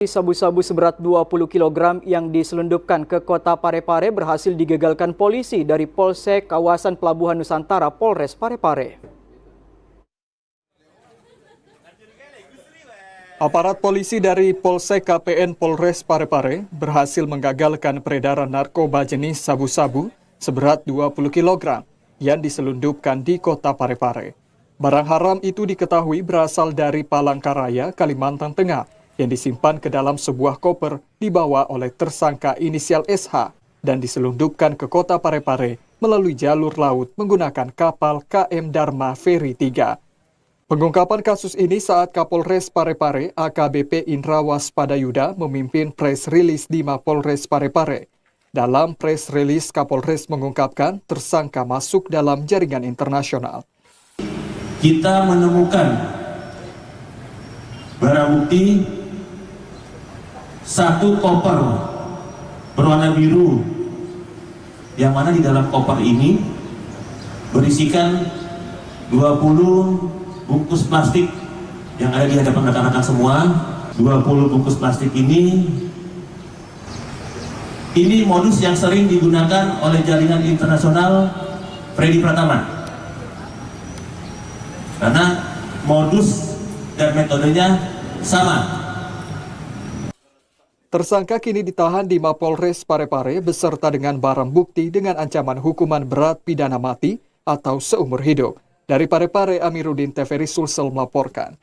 Sabu-sabu seberat 20 kg yang diselundupkan ke kota Parepare berhasil digagalkan polisi dari Polsek Kawasan Pelabuhan Nusantara Polres Parepare. Aparat polisi dari Polsek KPN Polres Parepare berhasil menggagalkan peredaran narkoba jenis sabu-sabu seberat 20 kg yang diselundupkan di kota Parepare. Barang haram itu diketahui berasal dari Palangkaraya, Kalimantan Tengah, yang disimpan ke dalam sebuah koper dibawa oleh tersangka inisial SH dan diselundupkan ke kota Parepare melalui jalur laut menggunakan kapal KM Dharma Ferry 3. Pengungkapan kasus ini saat Kapolres Parepare AKBP Indra Waspadayuda memimpin press release di Mapolres Parepare. Dalam press release, Kapolres mengungkapkan tersangka masuk dalam jaringan internasional. Kita menemukan barang bukti satu koper berwarna biru, yang mana di dalam koper ini berisikan 20 bungkus plastik yang ada di hadapan rekan-rekan semua. 20 bungkus plastik ini modus yang sering digunakan oleh jaringan internasional Freddy Pratama, karena modus dan metodenya sama. Tersangka kini ditahan di Mapolres Parepare beserta dengan barang bukti dengan ancaman hukuman berat pidana mati atau seumur hidup. Dari Parepare, Amiruddin TVRI Sulsel melaporkan.